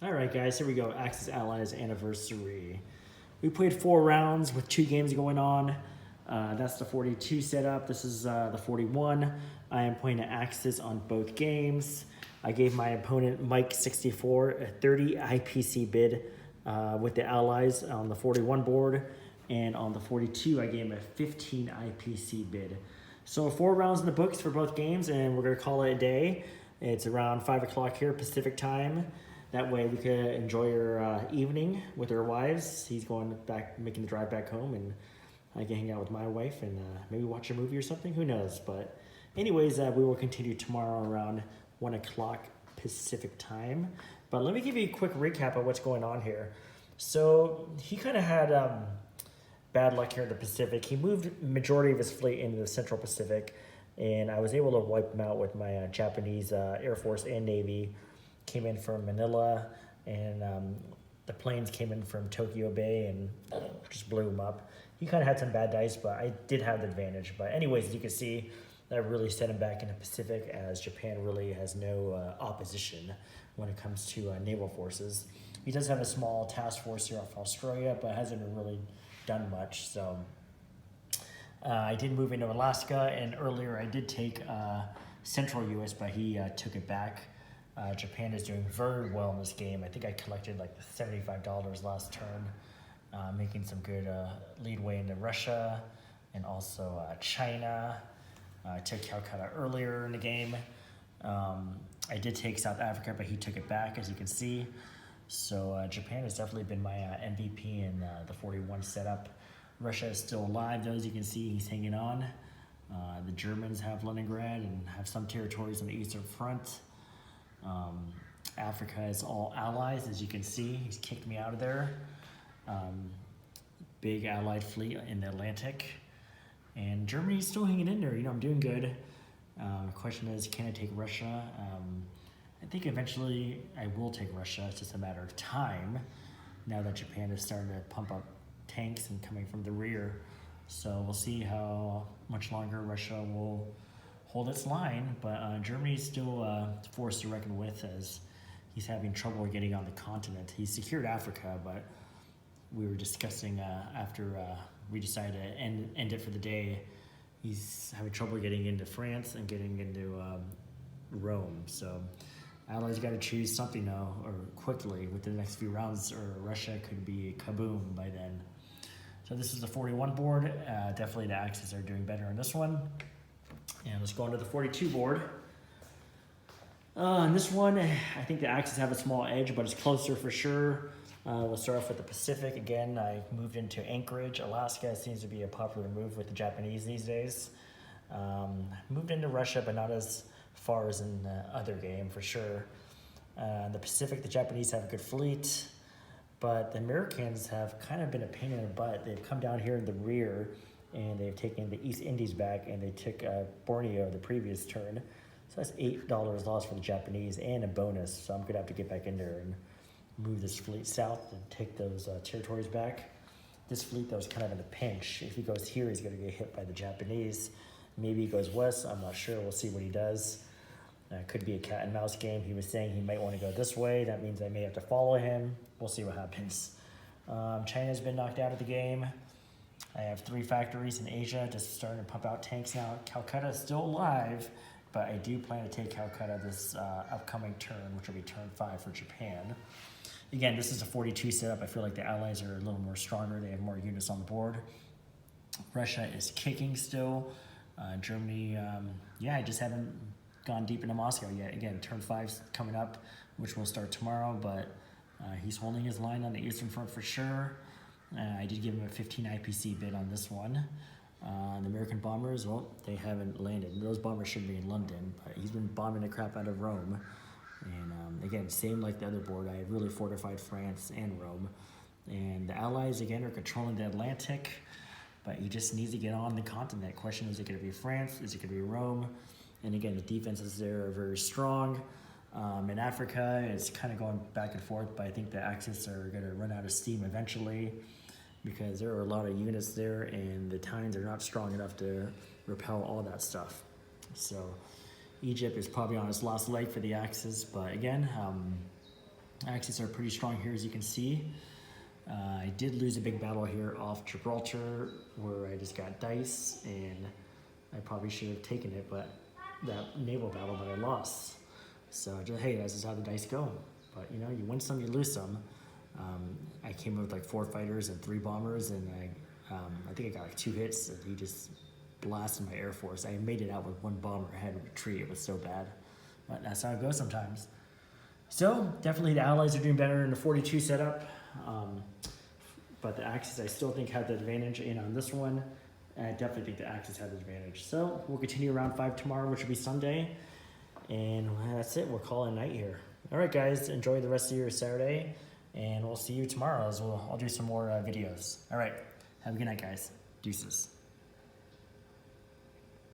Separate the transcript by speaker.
Speaker 1: All right, guys, here we go. Axis&Allies anniversary. We played 4 rounds with 2 games going on. That's the 42 setup. This is the 41. I am playing an Axis on both games. I gave my opponent Mike64 a 30 IPC bid with the Allies on the 41 board, and on the 42 I gave him a 15 IPC bid. So 4 rounds in the books for both games, and we're gonna call it a day. It's around 5 o'clock here Pacific time. That way we could enjoy your evening with our wives. He's going back, making the drive back home, and I can hang out with my wife and maybe watch a movie or something. Who knows? But anyways, we will continue tomorrow around 1 o'clock Pacific time. But let me give you a quick recap of what's going on here. So he kind of had bad luck here in the Pacific. He moved majority of his fleet into the Central Pacific, and I was able to wipe him out with my Japanese Air Force and Navy. Came in from Manila, and the planes came in from Tokyo Bay and just blew him up. He kind of had some bad dice, but I did have the advantage. But anyways, as you can see, that really set him back in the Pacific, as Japan really has no opposition when it comes to naval forces. He does have a small task force here off Australia, but hasn't really done much. So I did move into Alaska, and earlier I did take Central US, but he took it back. Japan is doing very well in this game. I think I collected like $75 last turn, making some good leadway into Russia and also China. I took Calcutta earlier in the game. I did take South Africa, but he took it back, as you can see. So Japan has definitely been my MVP in the 41 setup. Russia is still alive, though, as you can see. He's hanging on. The Germans have Leningrad and have some territories on the Eastern Front. Africa is all allies, as you can see. He's kicked me out of there. Big allied fleet in the Atlantic, and Germany's still hanging in there. You know, I'm doing good. The question is, can I take Russia? I think eventually I will take Russia. It's just a matter of time now that Japan is starting to pump up tanks and coming from the rear. So we'll see how much longer Russia will hold its line, but Germany is still a force to reckon with, as he's having trouble getting on the continent. He's secured Africa, but we were discussing after we decided to end it for the day, he's having trouble getting into France and getting into Rome. So Allies got to choose something now, or quickly, within the next few rounds, or Russia could be kaboom by then. So this is the 41 board. Definitely the Axis are doing better on this one. And let's go on to the 42 board. On this one, I think the Axis have a small edge, but it's closer for sure. We'll start off with the Pacific. Again, I moved into Anchorage, Alaska. It seems to be a popular move with the Japanese these days. Moved into Russia, but not as far as in the other game, for sure. The Pacific, the Japanese have a good fleet, but the Americans have kind of been a pain in the butt. They've come down here in the rear, and they've taken the East Indies back, and they took Borneo the previous turn. So that's $8 lost for the Japanese and a bonus. So I'm gonna have to get back in there and move this fleet south and take those territories back. This fleet, though, is kind of in a pinch. If he goes here, he's gonna get hit by the Japanese. Maybe he goes west, I'm not sure. We'll see what he does. Could be a cat and mouse game. He was saying he might want to go this way. That means I may have to follow him. We'll see what happens. China's been knocked out of the game. I have 3 factories in Asia just starting to pump out tanks now. Calcutta is still alive, but I do plan to take Calcutta this upcoming turn, which will be turn 5 for Japan. Again, this is a 42 setup. I feel like the Allies are a little more stronger. They have more units on the board. Russia is kicking still. Germany, I just haven't gone deep into Moscow yet. Again, turn 5's coming up, which will start tomorrow, but he's holding his line on the Eastern Front for sure. I did give him a 15 IPC bid on this one. The American bombers, well, they haven't landed. Those bombers should be in London, but he's been bombing the crap out of Rome. And again, same like the other board, I have really fortified France and Rome. And the Allies, again, are controlling the Atlantic, but he just needs to get on the continent. Question is it going to be France? Is it going to be Rome? And again, the defenses there are very strong. In Africa, it's kind of going back and forth, but I think the Axis are going to run out of steam eventually, because there are a lot of units there, and the tines are not strong enough to repel all that stuff. So Egypt is probably on its last leg for the Axis, but again, Axis are pretty strong here, as you can see. I did lose a big battle here off Gibraltar, where I just got dice, and I probably should have taken it, but that naval battle, but I lost. So just, hey, that's just how the dice go. But you know, you win some, you lose some. I came in with like 4 fighters and 3 bombers, and I think I got like 2 hits, and he just blasted my Air Force. I made it out with 1 bomber. I had to retreat. It was so bad. But that's how it goes sometimes. So definitely the Allies are doing better in the 42 setup. But the Axis, I still think, had the advantage in on this one. And I definitely think the Axis had the advantage. So we'll continue round 5 tomorrow, which will be Sunday. And that's it. We're calling night here. All right, guys. Enjoy the rest of your Saturday. And we'll see you tomorrow as well. I'll do some more videos. All right. Have a good night, guys. Deuces.